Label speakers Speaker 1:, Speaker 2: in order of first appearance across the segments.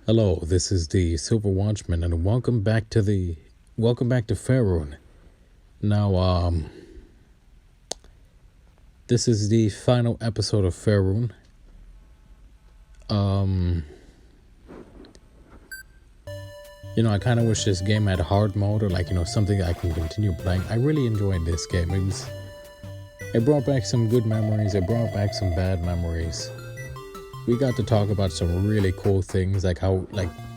Speaker 1: Hello, this is the Silver Watchman, and welcome back to Fairune. Now, this is the final episode of Fairune. I kind of wish this game had hard mode, or something that I can continue playing. I really enjoyed this game. It brought back some good memories. It brought back some bad memories. We got to talk about some really cool things, like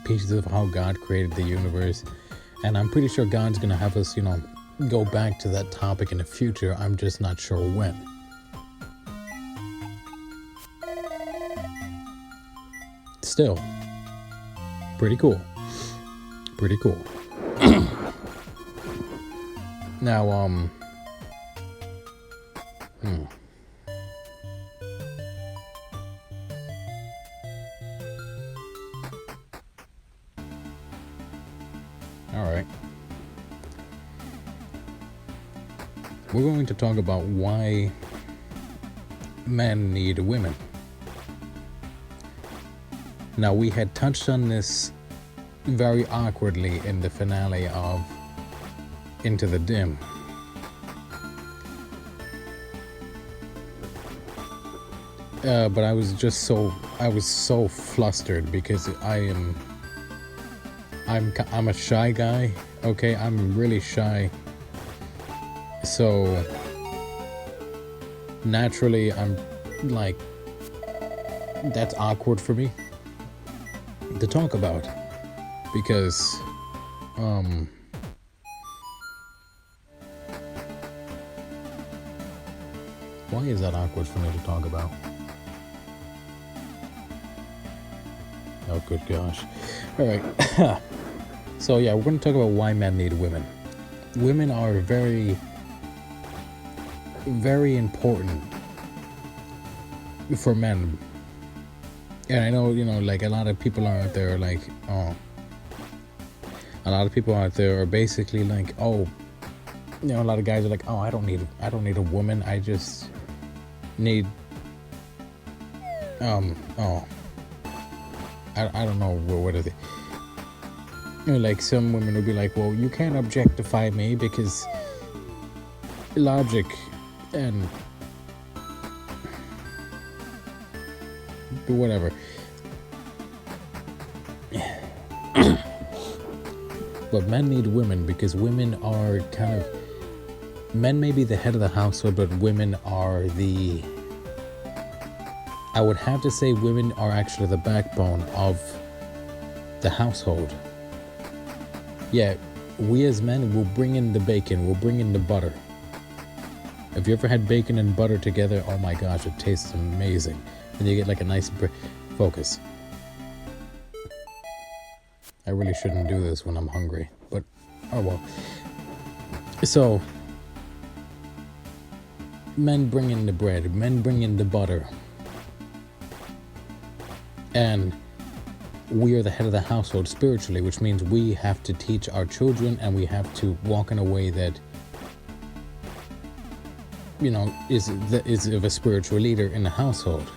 Speaker 1: pieces of how God created the universe. And I'm pretty sure God's gonna have us, go back to that topic in the future. I'm just not sure when. Still, pretty cool. Pretty cool. Now, Alright. We're going to talk about why men need women. Now, we had touched on this very awkwardly in the finale of Into the Dim. But I was so flustered because I'm a shy guy. Okay, I'm really shy. So naturally, I'm like, that's awkward for me to talk about because why is that awkward for me to talk about? Oh, good gosh. All right. So yeah, we're going to talk about why men need women. Women are very, very important for men. And I know, like a lot of people out there, like, a lot of people out there are basically like, a lot of guys are like, I don't need a woman. I just need, I don't know, what is it? Like some women will be like, well, you can't objectify me because logic and whatever. But men need women because women are men may be the head of the household, but women are I would have to say women are actually the backbone of the household. Yeah, we as men will bring in the bacon, we'll bring in the butter. Have you ever had bacon and butter together? Oh my gosh, it tastes amazing. And you get like a nice focus. I really shouldn't do this when I'm hungry, but oh well. So, men bring in the bread, men bring in the butter. And we are the head of the household spiritually, which means we have to teach our children and we have to walk in a way that, is of a spiritual leader in the household.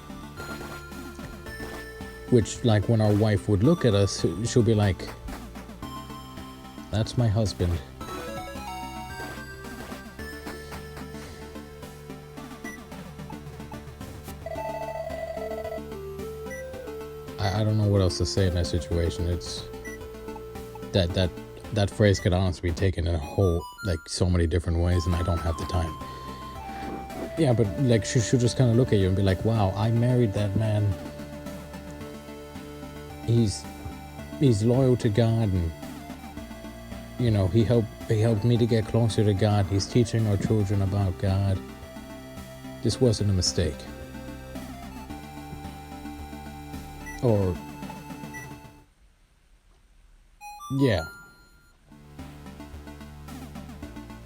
Speaker 1: Which, like, when our wife would look at us, she'll be like, that's my husband. I don't know what else to say in that situation. It's that phrase could honestly be taken in a whole, like, so many different ways, and I don't have the time. Yeah, but like she'll just kind of look at you and be like, wow, I married that man. He's loyal to God, and he helped me to get closer to God. He's teaching our children about God. This wasn't a mistake. Or, yeah.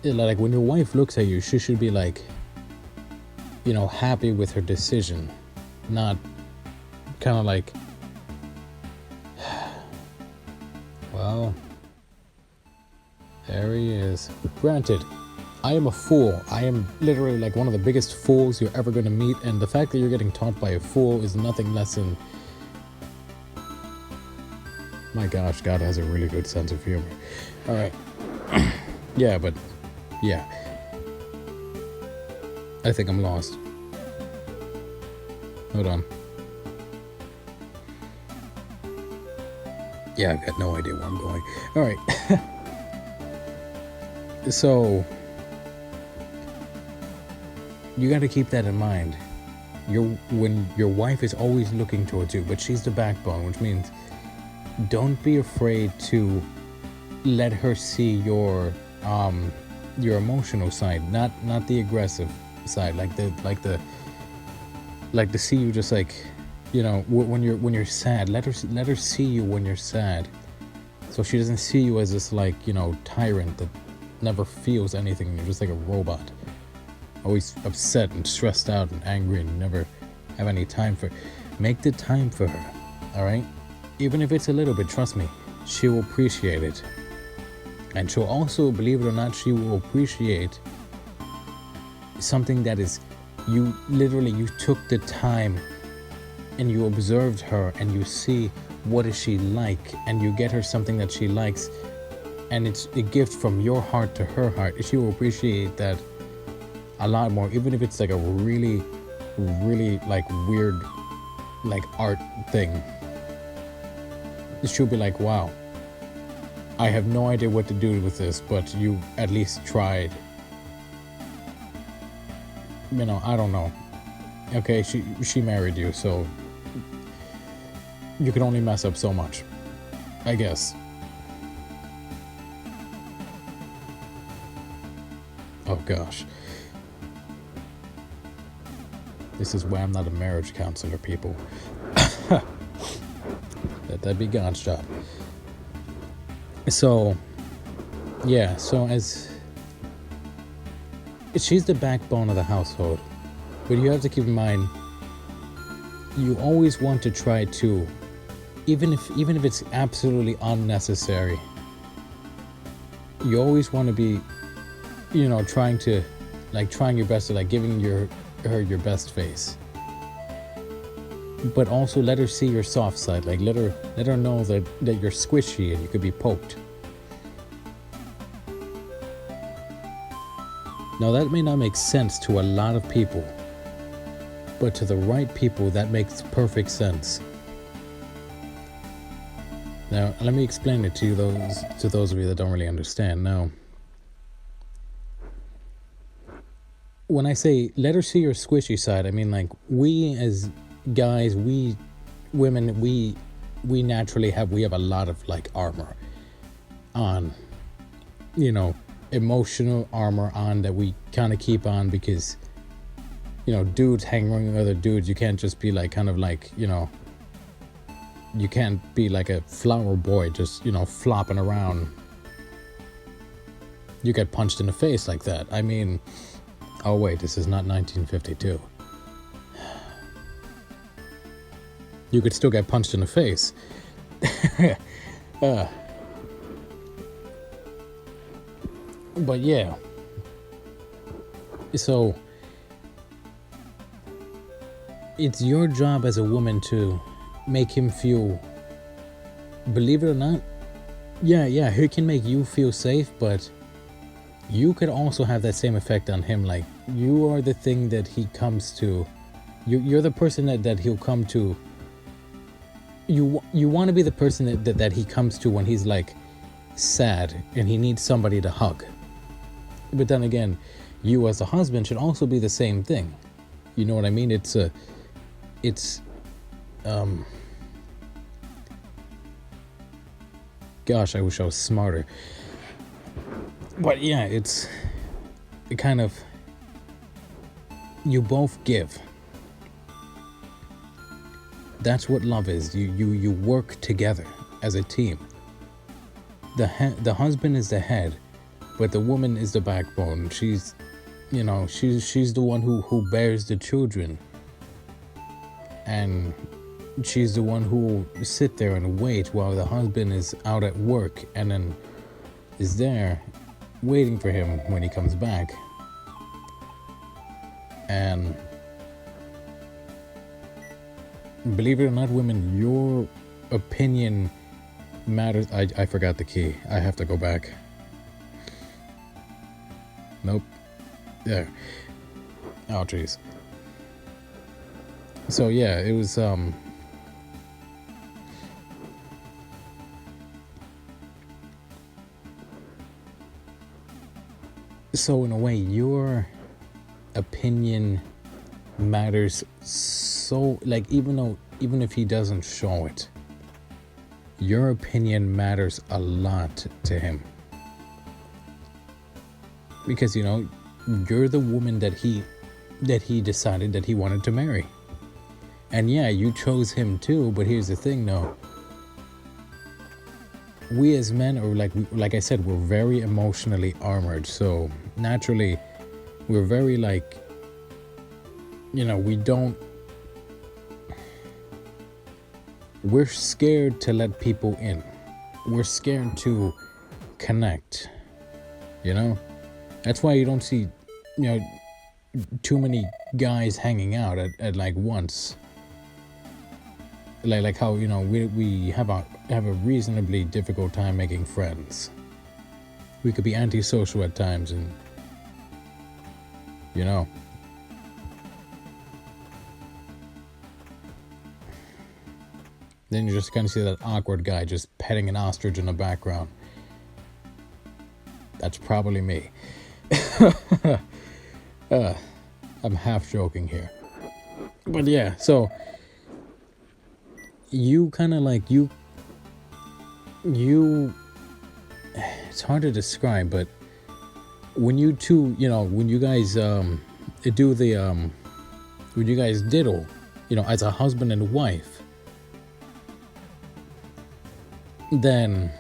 Speaker 1: Like when your wife looks at you, she should be like, happy with her decision, not kind of like, well, there he is. Granted, I am a fool. I am literally like one of the biggest fools you're ever going to meet, and the fact that you're getting taught by a fool is nothing less than My gosh, God has a really good sense of humor. All right. Yeah, but yeah. I think I'm lost. Hold on. Yeah, I've got no idea where I'm going. All right. So, you got to keep that in mind. When your wife is always looking towards you, but she's the backbone, which means don't be afraid to let her see your emotional side, not the aggressive side, like the see you just like, you know, when you're sad. Let her see you when you're sad, so she doesn't see you as this, like, you know, tyrant that never feels anything. You're just like a robot, always upset and stressed out and angry and never have any time for. Make the time for her, all right? Even if it's a little bit, trust me, she will appreciate it. And she'll also, believe it or not, she will appreciate something that is, you took the time and you observed her and you see what is she like, and you get her something that she likes, and it's a gift from your heart to her heart. She will appreciate that a lot more, even if it's like a really, really like weird, like art thing. She'll be like, wow, I have no idea what to do with this, but you at least tried. You know, I don't know. Okay, she married you, so you can only mess up so much, I guess. Oh gosh. This is why I'm not a marriage counselor, people. That'd be God's job. So, yeah, so she's the backbone of the household. But you have to keep in mind, you always want to try to, even if it's absolutely unnecessary, you always want to be, you know, trying your best to, like, giving her your best face. But also let her see your soft side. Like, let her know that you're squishy and you could be poked. Now, that may not make sense to a lot of people, but to the right people, that makes perfect sense. Now, let me explain it to those of you that don't really understand. Now, when I say let her see your squishy side, I mean, like, we as guys, women, we naturally have a lot of, like, armor on, you know, emotional armor on that we kind of keep on because, you know, dudes hang around with other dudes. You can't just be like, kind of like, you know, you can't be like a flower boy just, you know, flopping around. You get punched in the face like that. I mean, oh wait, this is not 1952. You could still get punched in the face. But yeah. So, it's your job as a woman to make him feel, believe it or not, yeah, he can make you feel safe, but you could also have that same effect on him. Like, you are the thing that he comes to. You're the person that he'll come to. You want to be the person that he comes to when he's, like, sad and he needs somebody to hug. But then again, you as a husband should also be the same thing. You know what I mean? Gosh, I wish I was smarter. But yeah, it kind of, you both give. That's what love is. You work together as a team. The husband is the head, but the woman is the backbone. She's, you know, she's the one who bears the children, and she's the one who will sit there and wait while the husband is out at work, and then is there waiting for him when he comes back. And believe it or not, women, your opinion matters. I forgot the key. I have to go back. Nope. There. Oh jeez. So yeah, it was so in a way your opinion matters, so like even if he doesn't show it, your opinion matters a lot to him, because you know you're the woman that he decided that he wanted to marry. And yeah, you chose him too, but here's the thing though, we as men are like I said, we're very emotionally armored, so naturally we're very like, you know, we're scared to let people in. We're scared to connect, you know? That's why you don't see, you know, too many guys hanging out at like once. Like how, you know, we have a reasonably difficult time making friends. We could be antisocial at times, and you know. Then you just kind of see that awkward guy just petting an ostrich in the background. That's probably me. I'm half joking here. But yeah, so you kind of like, you it's hard to describe, but when you two, you know, when you guys do the when you guys diddle, you know, as a husband and wife, then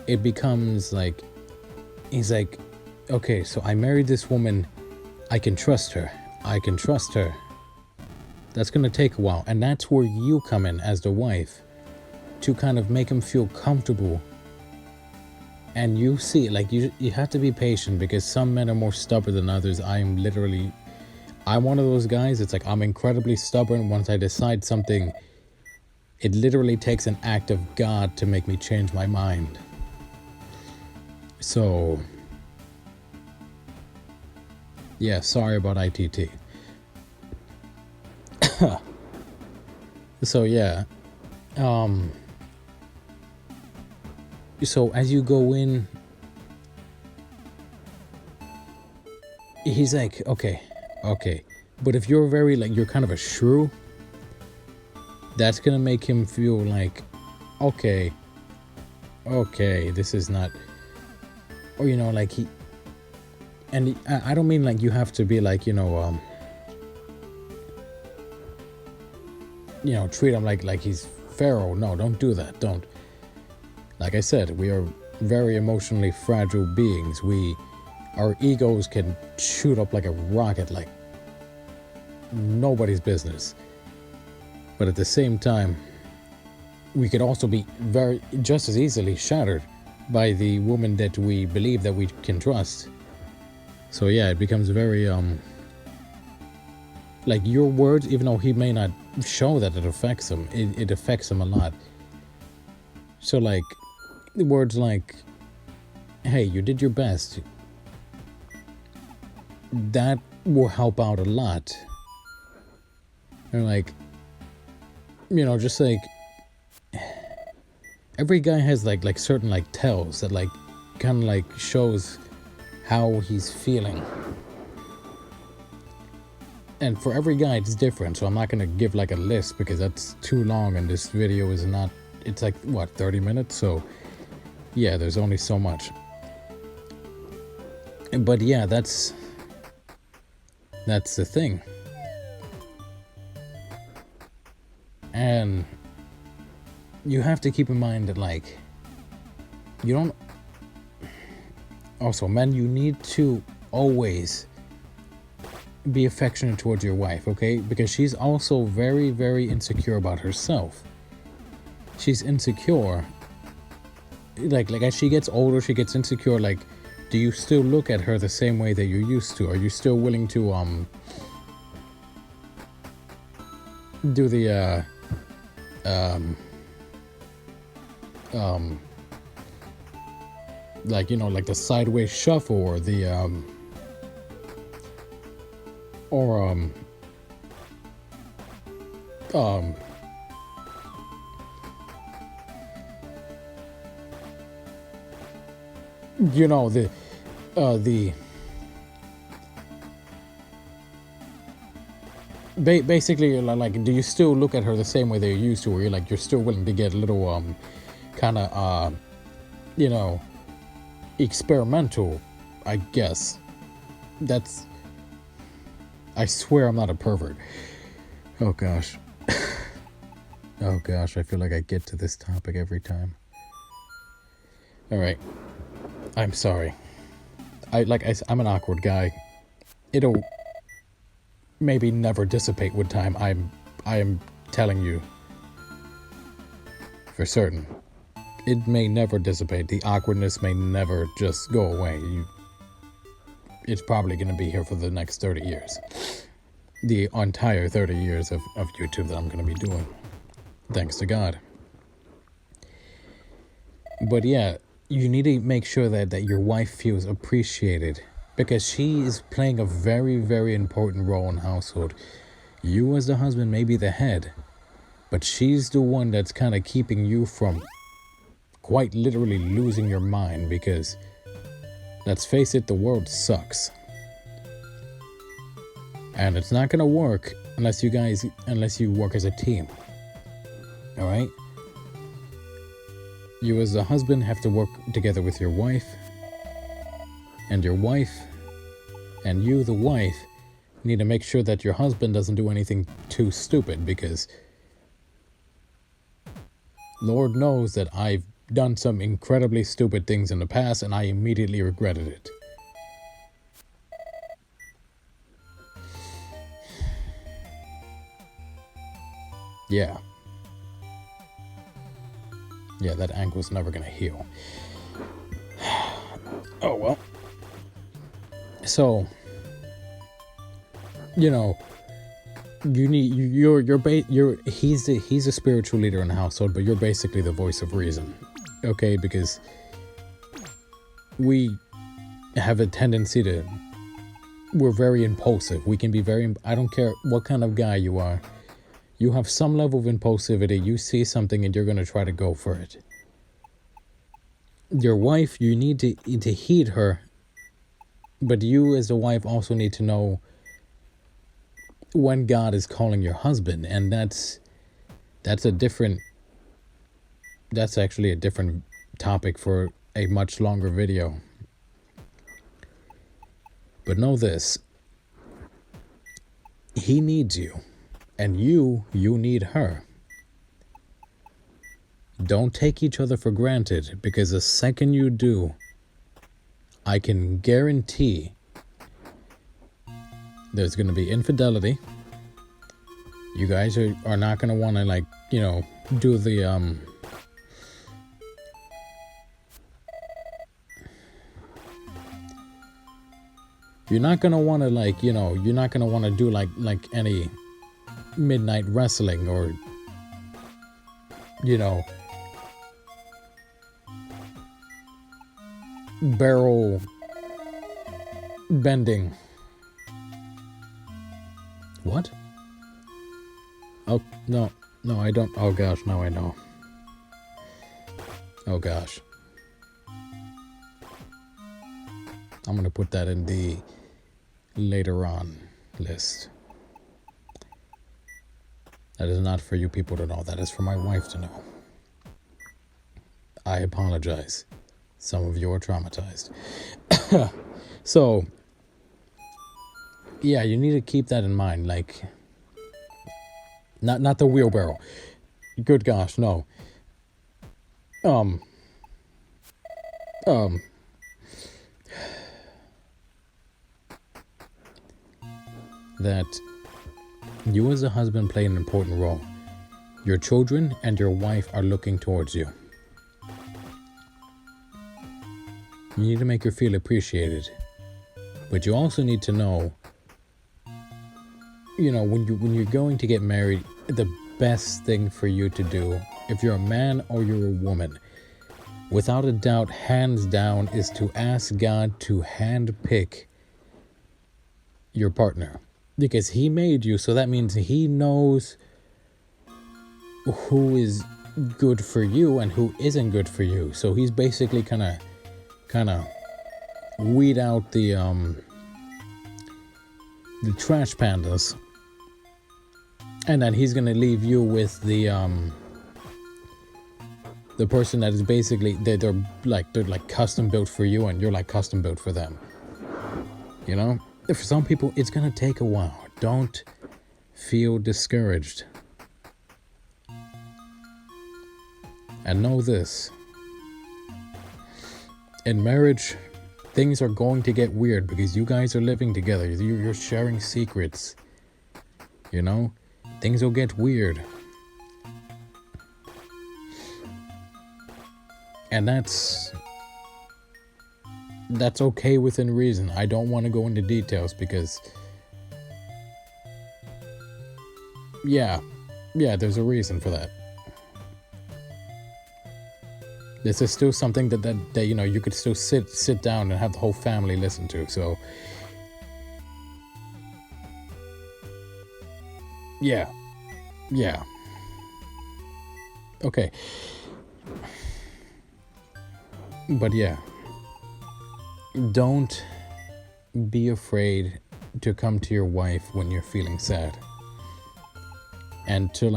Speaker 1: it becomes like, he's like, okay, so I married this woman, I can trust her. That's gonna take a while, and that's where you come in as the wife, to kind of make him feel comfortable. And you see, like, you have to be patient, because some men are more stubborn than others. I'm one of those guys. It's like, I'm incredibly stubborn. Once I decide something, it literally takes an act of God to make me change my mind. So yeah, sorry about ITT. So yeah, so as you go in, he's like, okay, but if you're very, like, you're kind of a shrew, that's gonna make him feel like, okay, this is not, or, you know, like and I don't mean like you have to be like, you know, treat him like he's Pharaoh. No, don't do that. Don't. Like I said, we are very emotionally fragile beings. Our egos can shoot up like a rocket, like nobody's business. But at the same time, we could also be just as easily shattered by the woman that we believe that we can trust. So yeah, it becomes very like, your words, even though he may not show that it affects him, it affects him a lot. So like, words like, hey, you did your best, that will help out a lot. And like, you know, just like, every guy has like certain like tells that like kind of like shows how he's feeling. And for every guy it's different, so I'm not gonna give like a list, because that's too long, and this video is not, it's like, what, 30 minutes? So yeah, there's only so much. But yeah, that's the thing. And you have to keep in mind that, like, you don't, also, men, you need to always be affectionate towards your wife, okay? Because she's also very, very insecure about herself. She's insecure. Like as she gets older, she gets insecure. Like, do you still look at her the same way that you used to? Are you still willing to do the like, you know, like the sideways shuffle or the or you know, the basically, like, do you still look at her the same way they used to, where you're still willing to get a little kind of you know, experimental, I guess. That's, I swear I'm not a pervert. Oh gosh. Oh gosh, I feel like I get to this topic every time. All right, I'm sorry. I'm an awkward guy. It'll maybe never dissipate with time. I am telling you for certain. It may never dissipate. The awkwardness may never just go away. It's probably going to be here for the next 30 years. The entire 30 years of YouTube that I'm going to be doing. Thanks to God. But yeah, you need to make sure that your wife feels appreciated, because she is playing a very, very important role in the household. You as the husband may be the head, but she's the one that's kind of keeping you from quite literally losing your mind, because let's face it, the world sucks. And it's not going to work unless you work as a team. All right? You as a husband have to work together with your wife, and your wife and you, the wife, need to make sure that your husband doesn't do anything too stupid, because Lord knows that I've done some incredibly stupid things in the past, and I immediately regretted it. Yeah. Yeah, that ankle's never gonna heal. Oh well. So, you know, he's a spiritual leader in the household, but you're basically the voice of reason. Okay, because we have a tendency we're very impulsive. We can be I don't care what kind of guy you are. You have some level of impulsivity. You see something and you're going to try to go for it. Your wife, you need to heed her, but you as a wife also need to know when God is calling your husband, and that's actually a different topic for a much longer video. But know this, he needs you, and you need her. Don't take each other for granted, because the second you do, I can guarantee there's going to be infidelity. You guys are not going to want to, like, you know, do the you're not going to want to, like, you know, you're not going to want to do like any midnight wrestling or, you know, barrel bending. What? Oh, no, I don't. Oh gosh, now I know. Oh gosh. I'm going to put that in the later on list. That is not for you people to know. That is for my wife to know. I apologize. Some of you are traumatized. So, yeah, you need to keep that in mind. Like, not the wheelbarrow. Good gosh, no. That you as a husband play an important role. Your children and your wife are looking towards you. You need to make her feel appreciated. But you also need to know, you know, when you're going to get married, the best thing for you to do, if you're a man or you're a woman, without a doubt, hands down, is to ask God to handpick your partner. Because he made you, so that means he knows who is good for you and who isn't good for you. So he's basically kind of weed out the trash pandas, and then he's gonna leave you with the person that is basically they're like custom built for you, and you're like custom built for them. You know, for some people it's gonna take a while. Don't feel discouraged, and know this: in marriage, things are going to get weird because you guys are living together. You're sharing secrets. You know, things will get weird. And that's okay within reason. I don't want to go into details because yeah, there's a reason for that. This is still something that you know, you could still sit down and have the whole family listen to. So yeah. Okay. But yeah, don't be afraid to come to your wife when you're feeling sad, and to you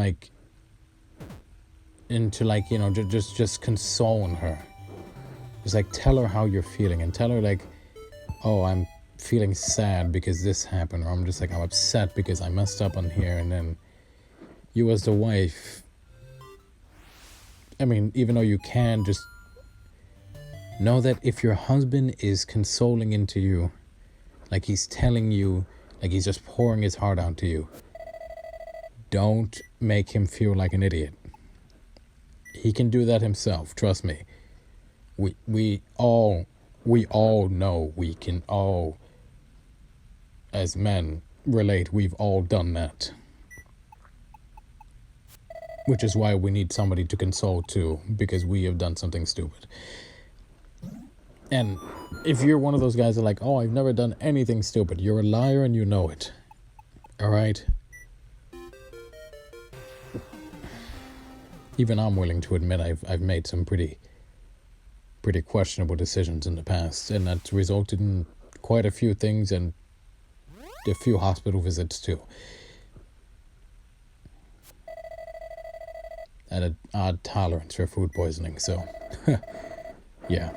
Speaker 1: know, just console her. Just like tell her how you're feeling, and tell her like, oh, I'm feeling sad because this happened, or I'm upset because I messed up on here. And then you as the wife, I mean, even though you can, just know that if your husband is consoling into you, like he's telling you, like he's just pouring his heart out to you, don't make him feel like an idiot. He can do that himself, trust me. We all know, we can all, as men, relate. We've all done that. Which is why we need somebody to console too, because we have done something stupid. And if you're one of those guys that are like, oh, I've never done anything stupid, you're a liar and you know it. All right? Even I'm willing to admit I've made some pretty questionable decisions in the past, and that's resulted in quite a few things and a few hospital visits too. And an odd tolerance for food poisoning, so yeah.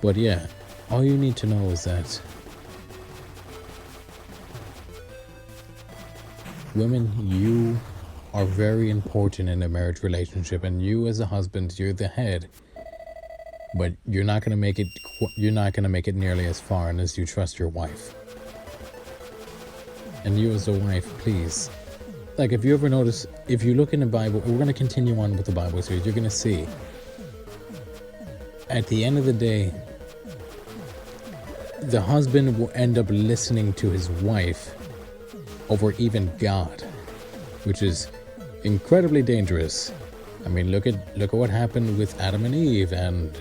Speaker 1: But yeah, all you need to know is that women, you are very important in a marriage relationship, and you as a husband, you're the head, but you're not going to make it nearly as far unless you trust your wife. And you as a wife, please, like if you ever notice, if you look in the Bible, we're going to continue on with the Bible series, you're going to see at the end of the day, the husband will end up listening to his wife over even God, which is incredibly dangerous. I mean, look at what happened with Adam and Eve, and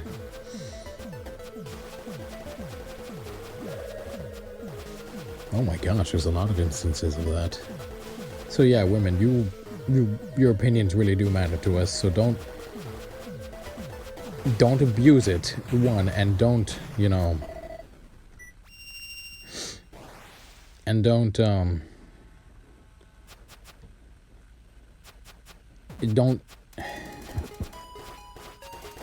Speaker 1: oh my gosh, there's a lot of instances of that. So yeah, women, your opinions really do matter to us, so don't abuse it, one, and don't, you know, and don't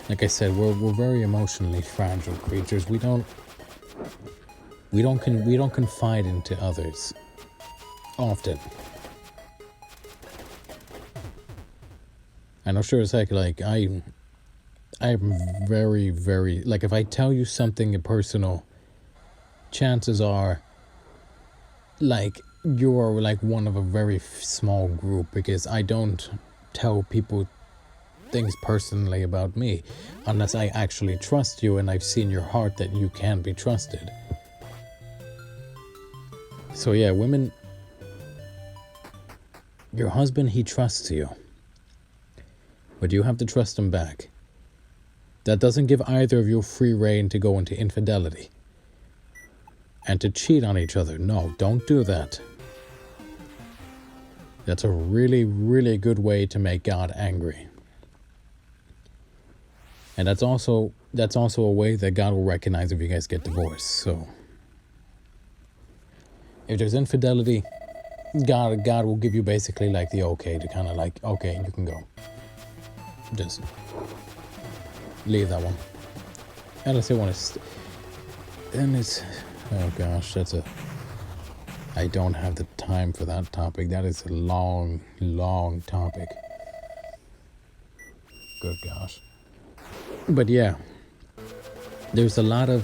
Speaker 1: like I said, we're very emotionally fragile creatures. We don't confide into others often. And I'm sure it's like I'm very, very, like if I tell you something personal, chances are like you're like one of a very small group, because I don't tell people things personally about me unless I actually trust you and I've seen your heart that you can be trusted. So yeah, women, Your husband, he trusts you, but you have to trust him back. That doesn't give either of you free rein to go into infidelity and to cheat on each other. No, don't do that. That's a really, really good way to make God angry. And that's also a way that God will recognize if you guys get divorced. So if there's infidelity, God will give you basically like the okay to kind of like, okay, you can go. Just leave that one. Unless they want to then it's, oh gosh, I don't have the time for that topic. That is a long, long topic. Good gosh. But yeah, there's a lot of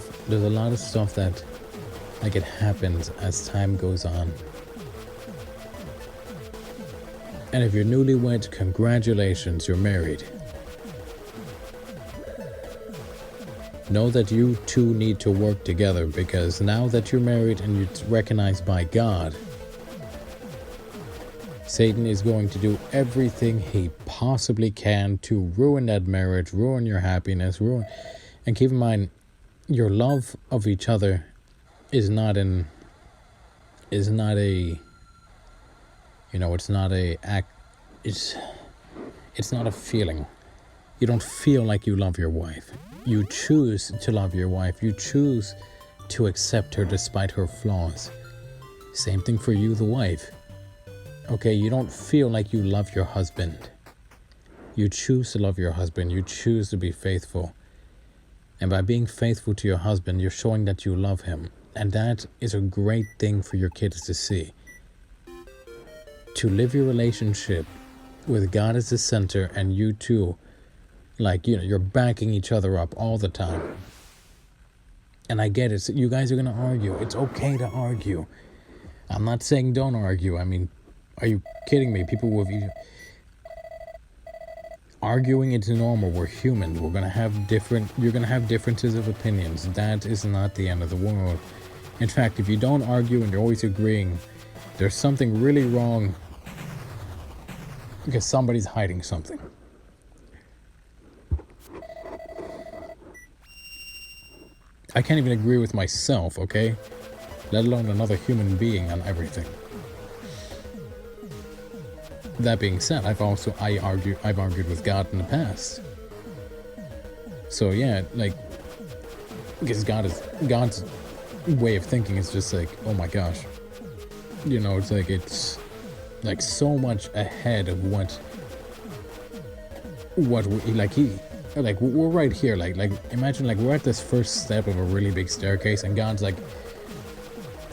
Speaker 1: stuff that like it happens as time goes on. And if you're newlywed, congratulations, you're married. Know that you two need to work together, because now that you're married and you're recognized by God, Satan is going to do everything he possibly can to ruin that marriage, ruin your happiness, and keep in mind, your love of each other is not a feeling. You don't feel like you love your wife. You choose to love your wife. You choose to accept her despite her flaws. Same thing for you, the wife. Okay, you don't feel like you love your husband. You choose to love your husband. You choose to be faithful. And by being faithful to your husband, you're showing that you love him. And that is a great thing for your kids to see. To live your relationship with God as the center, and you two, like, you're backing each other up all the time. And I get it. So you guys are going to argue. It's okay to argue. I'm not saying don't argue. I mean, are you kidding me? People with you. Arguing is normal. We're human. You're going to have differences of opinions. That is not the end of the world. In fact, if you don't argue and you're always agreeing, there's something really wrong, because somebody's hiding something. I can't even agree with myself, okay? Let alone another human being on everything. That being said, I've argued with God in the past. So yeah, like, because God's way of thinking is just like, oh my gosh. It's like so much ahead of what we're right here. Like imagine like we're at this first step of a really big staircase, and God's like,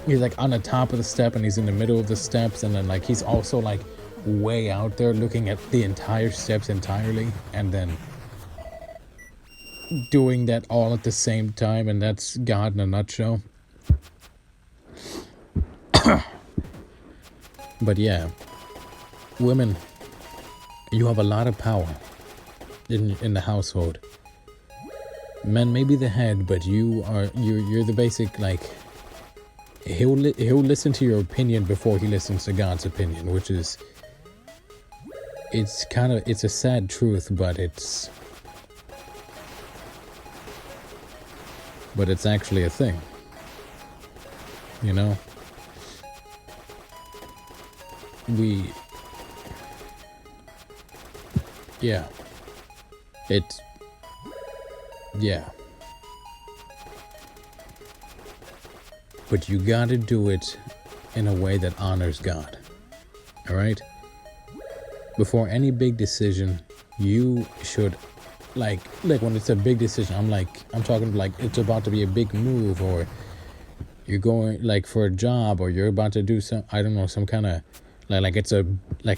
Speaker 1: he's like on the top of the step, and he's in the middle of the steps, and then like he's also like way out there looking at the entire steps entirely, and then doing that all at the same time. And that's God in a nutshell. But yeah, women, you have a lot of power in the household. Men may be the head, but you're the basic, like, he'll listen to your opinion before he listens to God's opinion, which is, it's a sad truth, but it's actually a thing, but you gotta do it in a way that honors God. All right? Before any big decision, you should, like when it's a big decision, I'm talking like it's about to be a big move, or you're going like for a job, or you're about to do some kind of like it's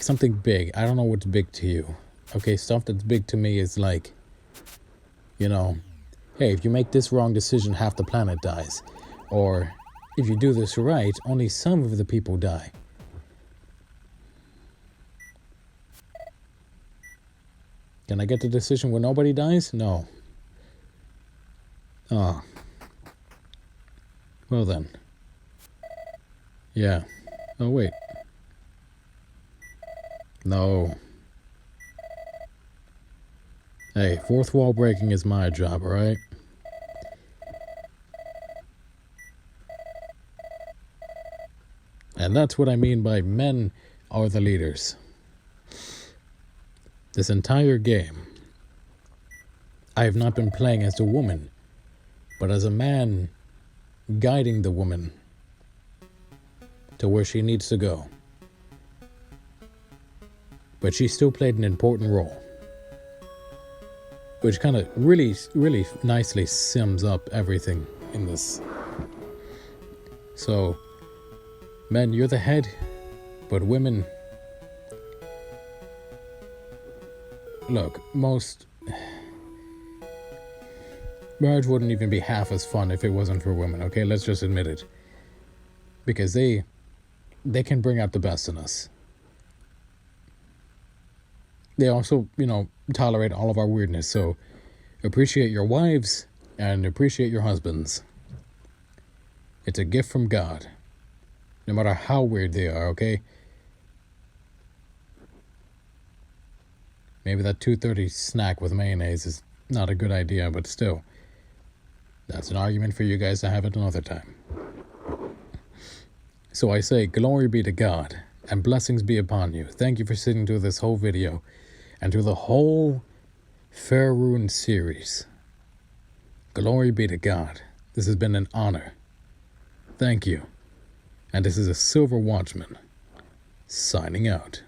Speaker 1: something big. I don't know what's big to you. Okay, stuff that's big to me is like, hey, if you make this wrong decision, half the planet dies. Or if you do this right, only some of the people die. Can I get the decision where nobody dies? No. Oh. Well then. Yeah. Oh wait. No. Hey, fourth wall breaking is my job, alright? And that's what I mean by men are the leaders. This entire game, I have not been playing as a woman, but as a man guiding the woman to where she needs to go. But she still played an important role, which kind of really nicely sums up everything in this. So, men, you're the head, but women, look, marriage wouldn't even be half as fun if it wasn't for women, okay? Let's just admit it. Because they can bring out the best in us. They also, tolerate all of our weirdness, so appreciate your wives and appreciate your husbands. It's a gift from God, no matter how weird they are, okay? Maybe that 2:30 snack with mayonnaise is not a good idea, but still, that's an argument for you guys to have at another time. So I say, glory be to God, and blessings be upon you. Thank you for sitting through this whole video, and through the whole Fairune series. Glory be to God. This has been an honor. Thank you. And this is a Silver Watchman, signing out.